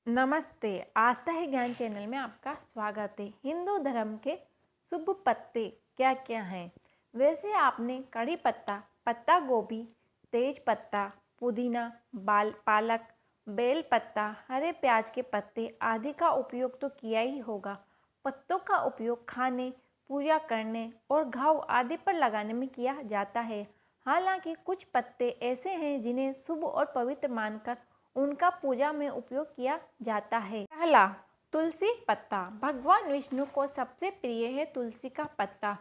नमस्ते। आस्था है ज्ञान चैनल में आपका स्वागत है। हिंदू धर्म के शुभ पत्ते क्या क्या हैं? वैसे आपने कड़ी पत्ता, पत्ता गोभी, तेज पत्ता, पुदीना, पालक, बेल पत्ता, हरे प्याज के पत्ते आदि का उपयोग तो किया ही होगा। पत्तों का उपयोग खाने, पूजा करने और घाव आदि पर लगाने में किया जाता है। हालांकि कुछ पत्ते ऐसे हैं जिन्हें शुभ और पवित्र मानकर उनका पूजा में उपयोग किया जाता है। पहला, तुलसी पत्ता। भगवान विष्णु को सबसे प्रिय है तुलसी का पत्ता।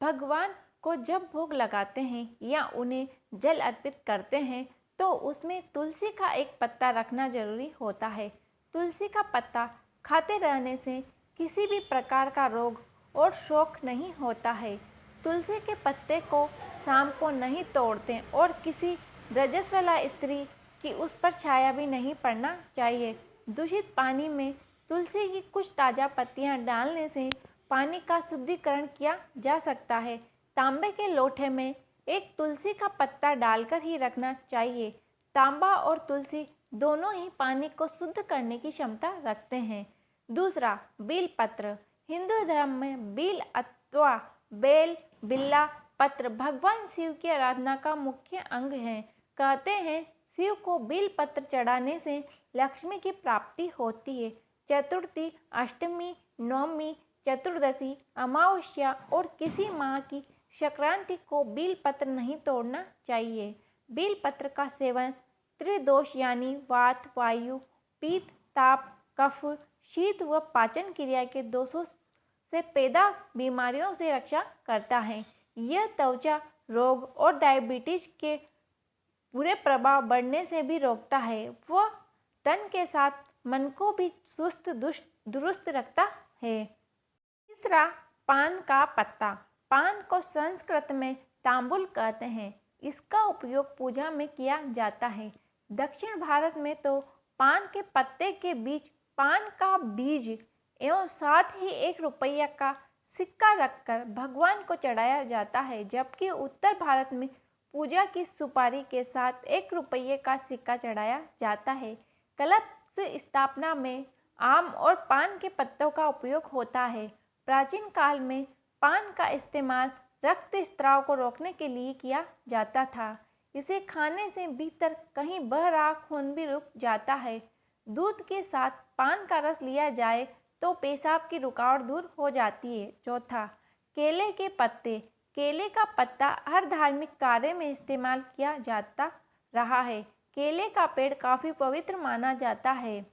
भगवान को जब भोग लगाते हैं या उन्हें जल अर्पित करते हैं तो उसमें तुलसी का एक पत्ता रखना जरूरी होता है। तुलसी का पत्ता खाते रहने से किसी भी प्रकार का रोग और शोक नहीं होता है। तुलसी के पत्ते को शाम को नहीं तोड़ते और किसी रजस्वला स्त्री कि उस पर छाया भी नहीं पड़ना चाहिए। दूषित पानी में तुलसी की कुछ ताज़ा पत्तियां डालने से पानी का शुद्धिकरण किया जा सकता है। तांबे के लोटे में एक तुलसी का पत्ता डालकर ही रखना चाहिए। तांबा और तुलसी दोनों ही पानी को शुद्ध करने की क्षमता रखते हैं। दूसरा, बील पत्र। हिंदू धर्म में बील अथवा बेल, बिल्ला पत्र भगवान शिव की आराधना का मुख्य अंग है। कहते हैं शिव को बेल पत्र चढ़ाने से लक्ष्मी की प्राप्ति होती है। चतुर्थी, अष्टमी, नवमी, चतुर्दशी, अमावस्या और किसी माह की संक्रांति को बेल पत्र नहीं तोड़ना चाहिए। बेल पत्र का सेवन त्रिदोष यानी वात, वायु, पित्त, ताप, कफ, शीत व पाचन क्रिया के दोषों से पैदा बीमारियों से रक्षा करता है। यह त्वचा रोग और डायबिटीज के बुरे प्रभाव बढ़ने से भी रोकता है। वह तन के साथ मन को भी सुस्त दुरुस्त रखता है। तीसरा, पान का पत्ता। पान को संस्कृत में तांबुल कहते हैं। इसका उपयोग पूजा में किया जाता है। दक्षिण भारत में तो पान के पत्ते के बीच पान का बीज एवं साथ ही 1 रुपया का सिक्का रखकर भगवान को चढ़ाया जाता है, जबकि उत्तर भारत में पूजा की सुपारी के साथ 1 रुपये का सिक्का चढ़ाया जाता है। कलश स्थापना में आम और पान के पत्तों का उपयोग होता है। प्राचीन काल में पान का इस्तेमाल रक्त स्राव को रोकने के लिए किया जाता था। इसे खाने से भीतर कहीं बह रहा खून भी रुक जाता है। दूध के साथ पान का रस लिया जाए तो पेशाब की रुकावट दूर हो जाती है। चौथा, केले के पत्ते। केले का पत्ता हर धार्मिक कार्य में इस्तेमाल किया जाता रहा है। केले का पेड़ काफ़ी पवित्र माना जाता है।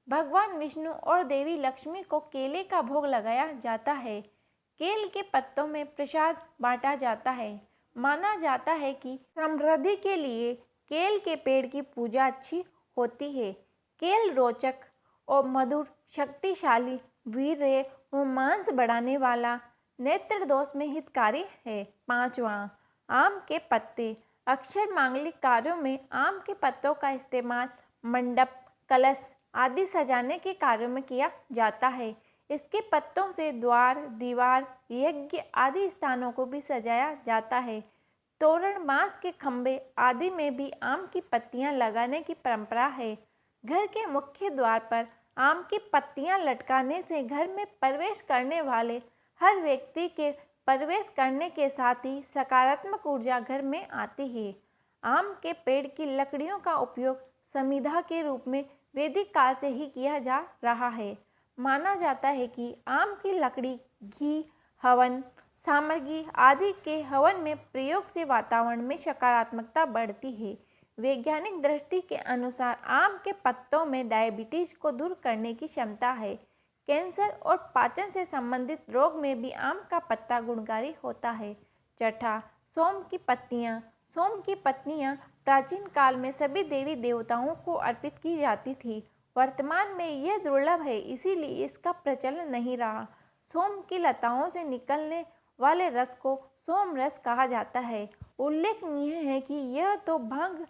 भगवान विष्णु और देवी लक्ष्मी को केले का भोग लगाया जाता है। केल के पत्तों में प्रसाद बांटा जाता है। माना जाता है कि समृद्धि के लिए केल के पेड़ की पूजा अच्छी होती है। केल रोचक और मधुर, शक्तिशाली, वीर्य व मांस बढ़ाने वाला, नेत्र दोष में हितकारी है। पांचवा, आम के पत्ते। अक्सर मांगलिक कार्यों में आम के पत्तों का इस्तेमाल मंडप, कलश आदि सजाने के कार्यों में किया जाता है। इसके पत्तों से द्वार, दीवार, यज्ञ आदि स्थानों को भी सजाया जाता है। तोरण, बांस के खंभे आदि में भी आम की पत्तियां लगाने की परंपरा है। घर के मुख्य द्वार पर आम की पत्तियां लटकाने से घर में प्रवेश करने वाले हर व्यक्ति के प्रवेश करने के साथ ही सकारात्मक ऊर्जा घर में आती है। आम के पेड़ की लकड़ियों का उपयोग समिधा के रूप में वैदिक काल से ही किया जा रहा है। माना जाता है कि आम की लकड़ी घी, हवन सामग्री आदि के हवन में प्रयोग से वातावरण में सकारात्मकता बढ़ती है। वैज्ञानिक दृष्टि के अनुसार आम के पत्तों में डायबिटीज को दूर करने की क्षमता है। कैंसर और पाचन से संबंधित रोग में भी आम का पत्ता गुणकारी होता है। छठा, सोम की पत्तियां। सोम की पत्तियां प्राचीन काल में सभी देवी देवताओं को अर्पित की जाती थी। वर्तमान में यह दुर्लभ है, इसीलिए इसका प्रचलन नहीं रहा। सोम की लताओं से निकलने वाले रस को सोम रस कहा जाता है। उल्लेखनीय है कि यह तो भंग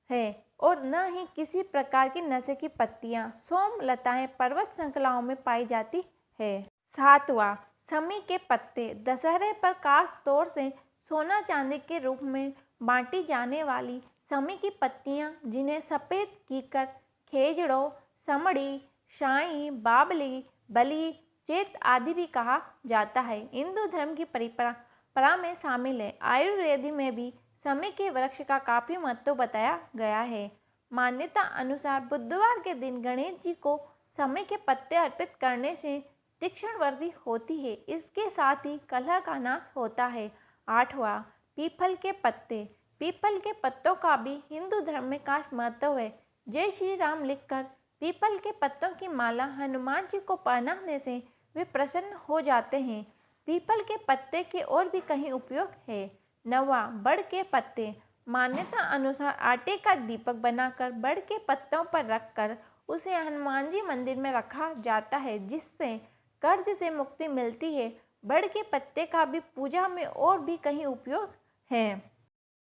है और न ही किसी प्रकार की नशे की पत्तियां। सोम लताएं पर्वत श्रृंखलाओं में पाई जाती है। सातवां, समी के पत्ते। दशहरे पर खास तौर से सोना चांदी के रूप में बांटी जाने वाली समी की पत्तियां, जिन्हें सफ़ेद कीकर, खेजड़ों, समड़ी, शाई, बाबली, बली, चेत आदि भी कहा जाता है। हिंदू धर्म की परंपरा में शामिल है। आयुर्वेद में भी समय के वृक्ष का काफी महत्व बताया गया है। मान्यता अनुसार बुधवार के दिन गणेश जी को समय के पत्ते अर्पित करने से तीक्ष्ण वृद्धि होती है। इसके साथ ही कलह का नाश होता है। 8वां, पीपल के पत्ते। पीपल के पत्तों का भी हिंदू धर्म में खास महत्व है। जय श्री राम लिखकर पीपल के पत्तों की माला हनुमान जी को पहनाने से वे प्रसन्न हो जाते हैं। पीपल के पत्ते के और भी कई उपयोग है। 9वां, बड़ के पत्ते। मान्यता अनुसार आटे का दीपक बनाकर बड़ के पत्तों पर रखकर उसे हनुमान जी मंदिर में रखा जाता है, जिससे कर्ज से मुक्ति मिलती है। बड़ के पत्ते का भी पूजा में और भी कई उपयोग हैं।